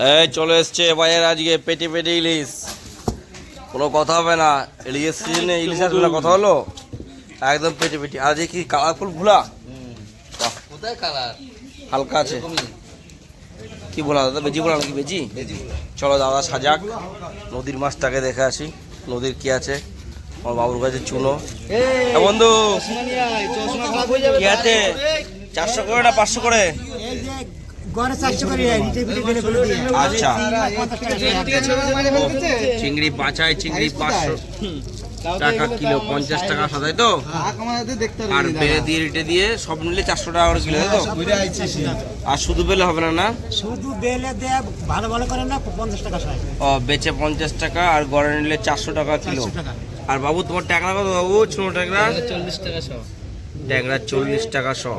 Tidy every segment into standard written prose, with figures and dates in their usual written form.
এই চলে এসছে বাজারে আজকে পেটে পেটে ইলিশ। কোনো কথা হবে না, ইলিশের সিজনে ইলিশ আসবে না, কথা হলো একদম পেটে পেটে। আর যে কি কালারফুল ভুলা, কোথায় কালার হালকা আছে। কি বলা দাদা, বেজি বলা নাকি? বেজি। চলো দাদা সাজাক, নদীর মাছটাকে দেখে আসি, নদীর কি আছে। আমার বাবুর কাছে চুনো। বন্ধু কি আছে? 400 করে না 500 করে? আচ্ছা, চিংড়ি বাছাই, চিংড়ি 500 টাকা কিলো, 50 টাকা সাদাই তো। আর বেলে দিয়ে রেটে দিয়ে সব নিলে 400 টাকা করে কিলো, তাই তো? আর শুধু বেলে হবে না? না, শুধু বেলে দেয়া ভালো ভালো করে না, 50 টাকা হয়। ও, বেচে 50 টাকা, আর গড়ে নিলে 400 টাকা কিলো। আর বাবু তোমার ট্যাংরা কত বাবু? ছোট ট্যাংরা 40 টাকা সহ। ট্যাংরা 40 টাকা শো।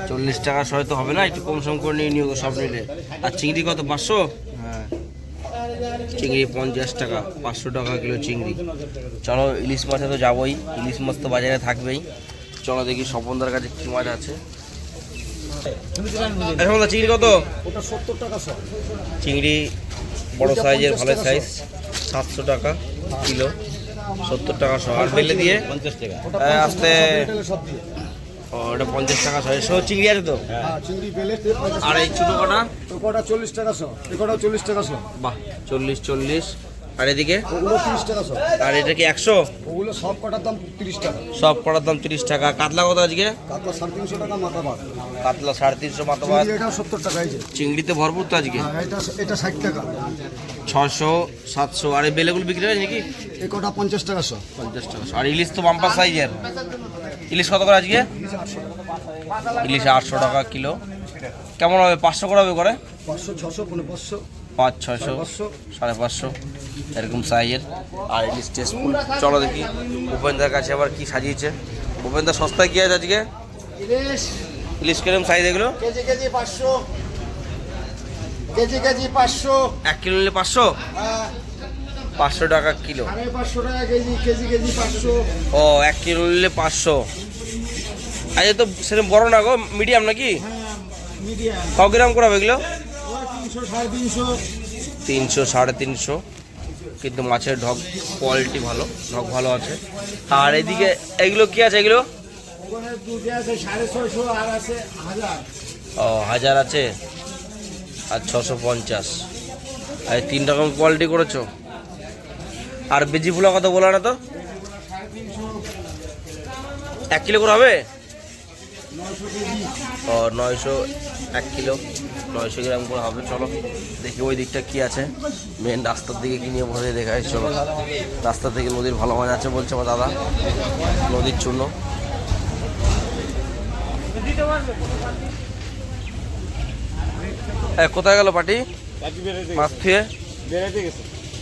40 টাকা শো তো হবে না, একটু কম সম করে নিয়ে নিও সব নিলে। আর চিংড়ি কত? 500? হ্যাঁ, চিংড়ি 50 টাকা, 500 টাকা কিলো চিংড়ি। চলো ইলিশ মাছে তো যাবোই, ইলিশ মাছ তো বাজারে থাকবেই। চলো দেখি স্বপনদার কাছে কি মাছ আছে। চিংড়ি কত? ওটা 70 টাকা শো। চিংড়ি বড় সাইজের, ভালো সাইজ, 700 টাকা কিলো, 70 টাকা শো। আর বেলে দিয়ে 50 টাকা। আসতে ওটা 50 টাকা শো। চিংড়ি আছে তো? চিংড়ি বেলে আর এই ছোটো কটা? ওটা 40 টাকা শো, এটা 40 টাকা শো। বাহ, 40। আর এদিকে ওগুলো 30 টাকা শো। আর এটা কি 100? ওগুলো সব কটার দাম 30 টাকা। সব কটার দাম 30 টাকা। কাতলা কত আজকে? কাতলা 350 টাকা মাথা ভাত। কাতলা 350 মাথা ভাত। এটা 70 টাকা। এই যে চিংড়িতে ভরপুর তো আজকে। এটা 60 টাকা। 600, 700। আর এই বেলেগুলো বিক্রি হয় নাকি? এই কটা 50 টাকা শো। 50 টাকা। আর ইলিশ তো বাম্পার সাইজের। ইলিশ কত করে আজকে? ইলিশ 800 টাকা কিলো। কেমন হবে? 500 করে হবে? করে 500, 600, 500, 500, 600, 550 এরকম সাইজের। আর ইলিশ টেস্টফুল। চলো দেখি ভূপেন্দার কাছে আবার কি সাজিয়েছে। ভূপেন্দা সস্তায় কি আছে আজকে? ইলিশ কিরকম সাইজ এগুলো? KG 500, KG 500। 1 কিলো নিলে 500? 500 টাকা কিলো। 500 টাকা কেজি, কেজি 500। ও, 1 কিলো নিলে 500। আচ্ছা, তো সেরকম বড় না গো, মিডিয়াম নাকি? মিডিয়াম। কত গ্রাম করে হবে এগুলো? 300, 350। 300, 350। কিন্তু মাছের ঢক কোয়ালিটি ভালো, ঢক ভালো আছে। আর এদিকে এগুলো কি আছে এগুলো? ওখানে দুধে আছে 650 আর আছে 1000। ও, 1000 আছে আর 650। আর 3 রকম কোয়ালিটি করেছো। আর বেজি ফুলা কত বলো না তো? 1 কিলো করে হবে? 900 কেজি। ও, 900, 1 কিলো 900 গ্রাম করে হবে। চলো দেখি ওই দিকটা কি আছে। মেন রাস্তার দিকে কি নিয়ে বসে দেখাই। চলো, রাস্তা থেকে নদীর ভালো মাছ আছে বলছে আমার দাদা, নদীর চূর্ণ। কোথায় গেল পাটি? মাছ থুয়ে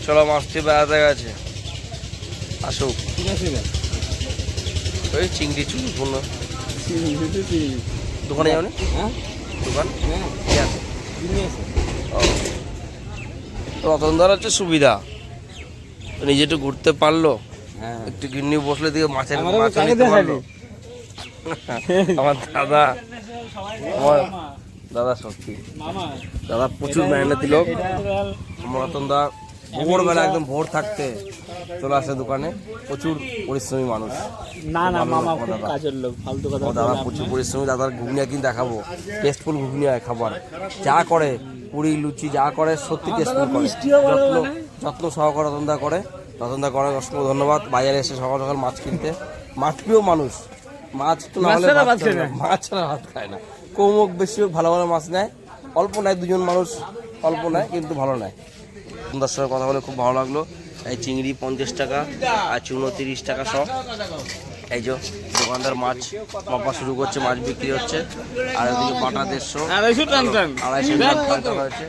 চলো, মাছ থুয়ে বেড়াতে গেছে, আসুক। ওই চিংড়ি চুড়ি পূর্ণ দোকানে যাওনি? দোকান কি আছে? ও, রতনদার হচ্ছে সুবিধা, নিজে একটু ঘুরতে পারলো, একটু গিন্নি বসলে দিকে মাছের মাছ নিতে পারলো। আমার দাদা, আমার দাদা সত্যি দাদা প্রচুর মেহনতি লোক। আমার রতনদা ভোরবেলা একদম ভোর থাকতে চলে আসে দোকানে, প্রচুর পরিশ্রমী মানুষ। না না, মামা খুব কাজের লোক, ফালতু কথা। দাদা প্রচুর পরিশ্রমী। দাদার ঘুগনিয়া কিন্তু দেখাবো, টেস্টফুল ঘুগনি হয় খাবার। যা করে পুরি লুচি যা করে সত্যি টেস্টফুল করে, যত্ন সহকারে রতনদা করে। রতনদা করে, অসংখ্য ধন্যবাদ। বাজারে এসে সকাল সকাল মাছ কিনতে। মাছ প্রিয় মানুষ, মাছ তো না হলে মাছ ছাড়া ভাত খায় না। কম হোক বেশি হোক ভালো ভালো মাছ নেয়, অল্প নেয়, দুজন মানুষ অল্প নেয় কিন্তু ভালো নেয়। সুন্দর সঙ্গে কথা বলে খুব ভালো লাগলো। এই চিংড়ি 50 টাকা আর চুনো 30 টাকা সব। এই যে দোকানদার মাছ মাপা শুরু করছে, মাছ বিক্রি হচ্ছে। আর এদিকে বাটা 150, 250 টাকা হয়েছে।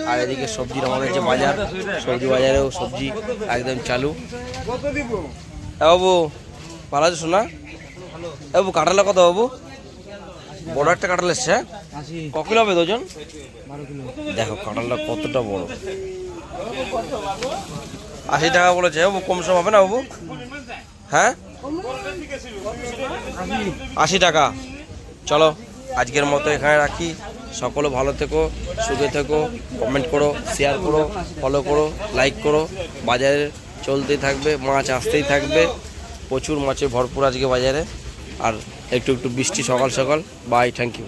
আর এদিকে সবজির আমাদের যে বাজার, সবজি বাজারেও সবজি একদম চালু। বাবু ভালো আছে শোনা? বাবু কাঁঠালা কত বাবু? বড় একটা কাঁঠাল এসছে। ক কিলো হবে ওজন? 12 কিলো। দেখো কাঁঠালটা কতটা বড়। 80 টাকা বলেছে বাবু, কম সম হবে না বাবু? হ্যাঁ, 80 টাকা। চলো আজকের মতো এখানে রাখি। সকলে ভালো থেকো, সুখে থেকো, কমেন্ট করো, শেয়ার করো, ফলো করো, লাইক করো। বাজারে চলতেই থাকবে, মাছ আসতেই থাকবে, প্রচুর মাছের ভরপুর আজকে বাজারে। আর একটু একটু বৃষ্টি সকাল সকাল। Bye, thank you.